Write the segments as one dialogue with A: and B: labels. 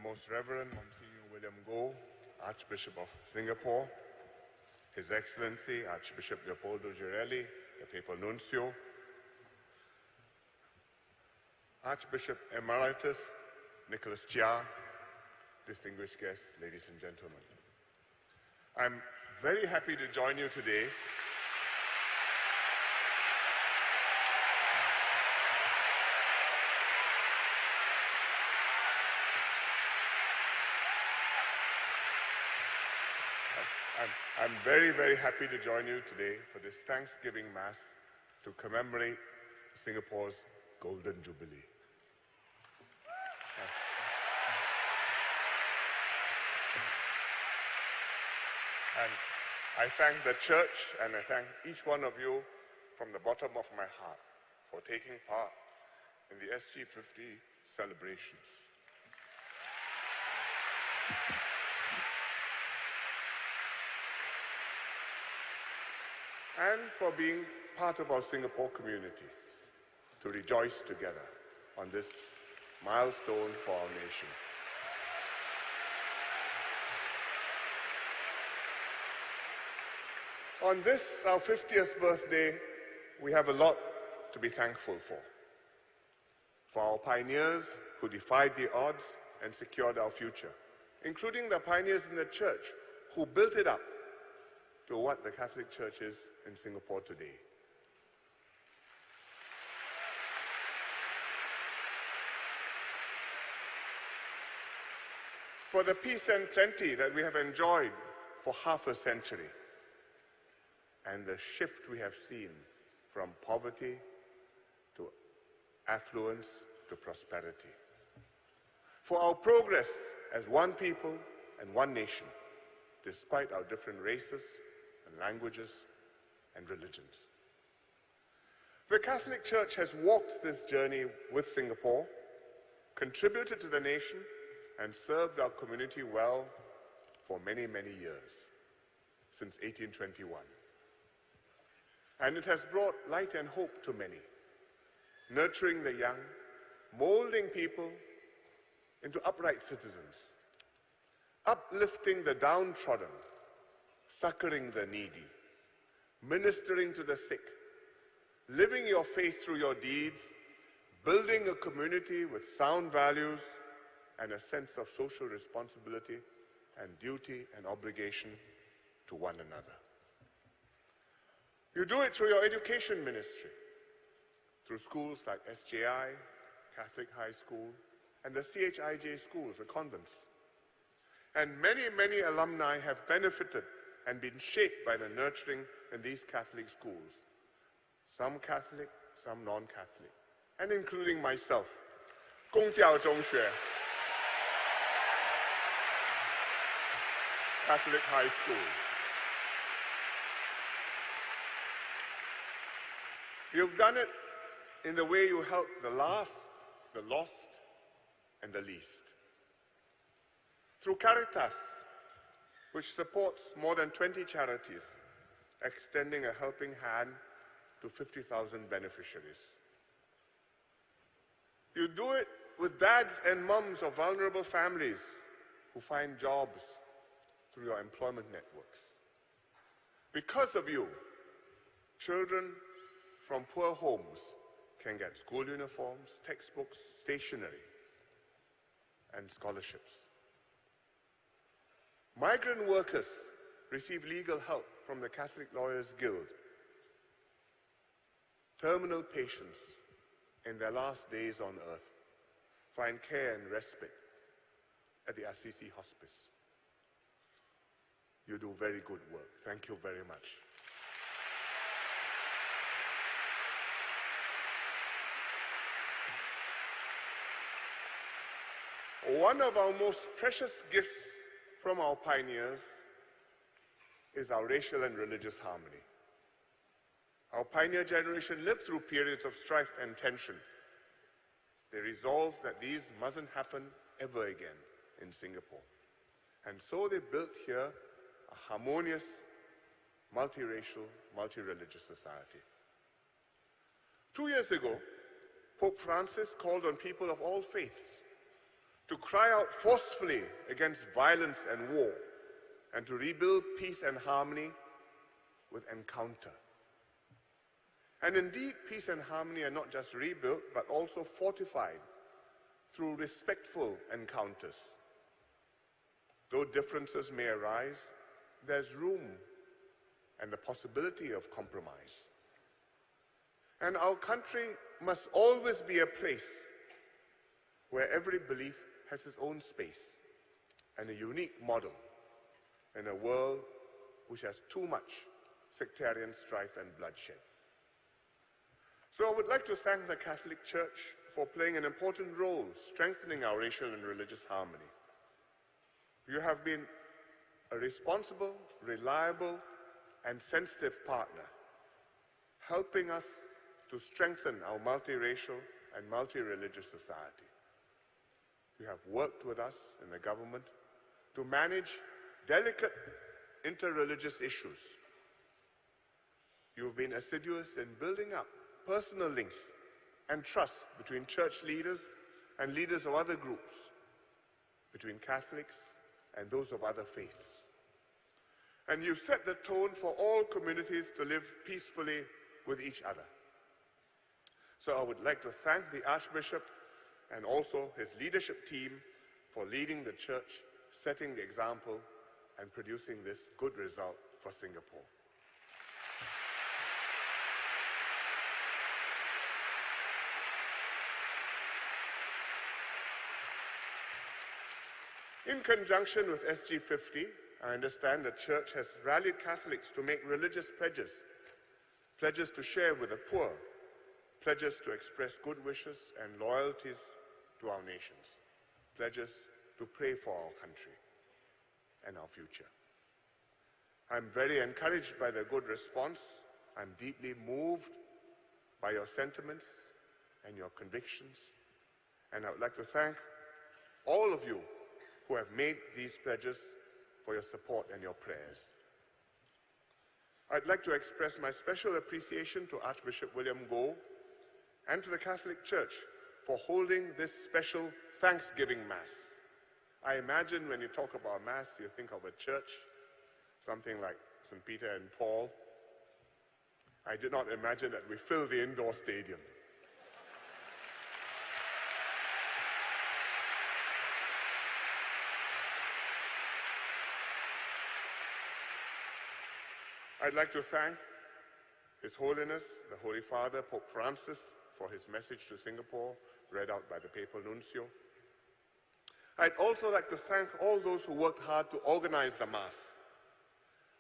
A: Most Reverend Monsignor William Goh, Archbishop of Singapore, His Excellency Archbishop Leopoldo Girelli, the Papal Nuncio, Archbishop Emeritus Nicholas Chee, distinguished guests, ladies and gentlemen. I'm very happy to join you today I'm very, very happy to join you today for this Thanksgiving Mass to commemorate Singapore's Golden Jubilee. And I thank the Church and I thank each one of you from the bottom of my heart for taking part in the SG50 celebrations. And for being part of our Singapore community to rejoice together on this milestone for our nation. On this, our 50th birthday, we have a lot to be thankful for. For our pioneers who defied the odds and secured our future, including the pioneers in the Church who built it up to what the Catholic Church is in Singapore today. For the peace and plenty that we have enjoyed for half a century, and the shift we have seen from poverty to affluence to prosperity. For our progress as one people and one nation, despite our different races, languages, and religions. The Catholic Church has walked this journey with Singapore, contributed to the nation, and served our community well for many, many years, since 1821. And it has brought light and hope to many, nurturing the young, molding people into upright citizens, uplifting the downtrodden, succoring the needy, ministering to the sick, living your faith through your deeds, building a community with sound values and a sense of social responsibility and duty and obligation to one another. You do it through your education ministry, through schools like SJI, Catholic High School, and the CHIJ schools, the convents. And many, many alumni have benefited and been shaped by the nurturing in these Catholic schools. Some Catholic, some non-Catholic, and including myself. 公教中学, Catholic High School. You've done it in the way you help the last, the lost, and the least. Through Caritas, which supports more than 20 charities, extending a helping hand to 50,000 beneficiaries. You do it with dads and mums of vulnerable families who find jobs through your employment networks. Because of you, children from poor homes can get school uniforms, textbooks, stationery, and scholarships. Migrant workers receive legal help from the Catholic Lawyers Guild. Terminal patients in their last days on earth find care and respite at the Assisi Hospice. You do very good work. Thank you very much. One of our most precious gifts from our pioneers is our racial and religious harmony. Our pioneer generation lived through periods of strife and tension. They resolved that these mustn't happen ever again in Singapore. And so they built here a harmonious, multiracial, multi-religious society. 2 years ago, Pope Francis called on people of all faiths to cry out forcefully against violence and war, and to rebuild peace and harmony with encounter. And indeed, peace and harmony are not just rebuilt, but also fortified through respectful encounters. Though differences may arise, there's room and the possibility of compromise. And our country must always be a place where every belief has its own space and a unique model in a world which has too much sectarian strife and bloodshed. So I would like to thank the Catholic Church for playing an important role strengthening our racial and religious harmony. You have been a responsible, reliable, and sensitive partner, helping us to strengthen our multiracial and multi-religious society. You have worked with us in the government to manage delicate interreligious issues. You've been assiduous in building up personal links and trust between church leaders and leaders of other groups, between Catholics and those of other faiths. And you set the tone for all communities to live peacefully with each other. So I would like to thank the Archbishop and also his leadership team for leading the church, setting the example, and producing this good result for Singapore. In conjunction with SG50, I understand the Church has rallied Catholics to make religious pledges, pledges to share with the poor, pledges to express good wishes and loyalties to our nations, pledges to pray for our country and our future. I'm very encouraged by the good response. I'm deeply moved by your sentiments and your convictions, and I would like to thank all of you who have made these pledges for your support and your prayers. I'd like to express my special appreciation to Archbishop William Goh and to the Catholic Church for holding this special Thanksgiving Mass. I imagine when you talk about Mass, you think of a church, something like St. Peter and Paul. I did not imagine that we fill the indoor stadium. I'd like to thank His Holiness, the Holy Father, Pope Francis, for his message to Singapore, read out by the Papal Nuncio. I'd also like to thank all those who worked hard to organize the Mass.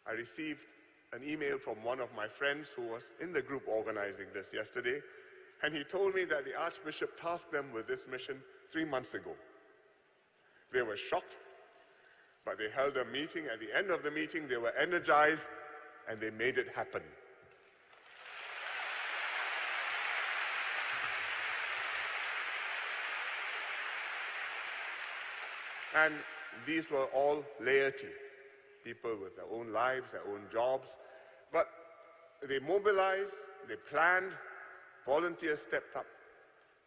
A: I received an email from one of my friends who was in the group organizing this yesterday, and he told me that the Archbishop tasked them with this mission 3 months ago. They were shocked, but they held a meeting. At the end of the meeting, they were energized, and they made it happen. And these were all laity, people with their own lives, their own jobs, but they mobilized, they planned, volunteers stepped up,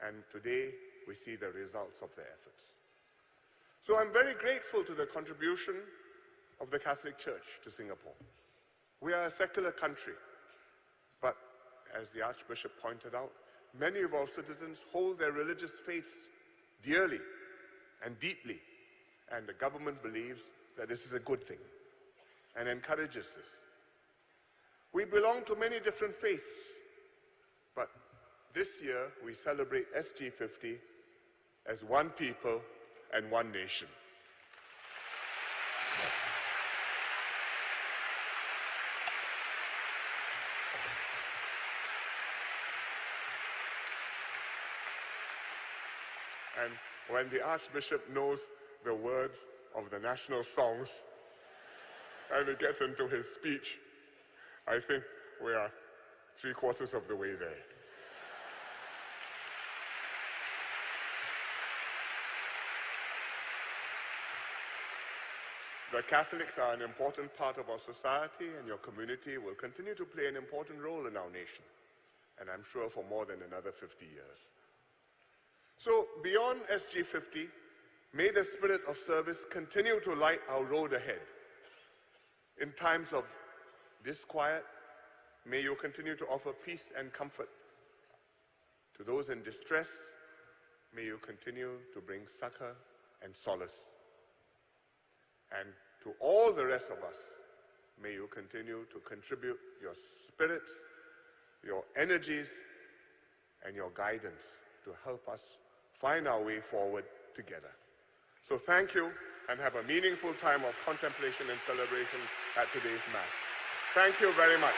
A: and today we see the results of their efforts. So I'm very grateful to the contribution of the Catholic Church to Singapore. We are a secular country, but as the Archbishop pointed out, many of our citizens hold their religious faiths dearly and deeply, and the government believes that this is a good thing and encourages this. We belong to many different faiths, but this year we celebrate SG50 as one people and one nation. And when the Archbishop knows the words of the national songs and it gets into his speech, I think we are 3/4 of the way there. The Catholics are an important part of our society, and your community will continue to play an important role in our nation, and I'm sure for more than another 50 years. So beyond SG50, May the spirit of service continue to light our road ahead. In times of disquiet, may you continue to offer peace and comfort. To those in distress, may you continue to bring succor and solace. And to all the rest of us, may you continue to contribute your spirits, your energies, and your guidance to help us find our way forward together. So thank you, and have a meaningful time of contemplation and celebration at today's Mass. Thank you very much.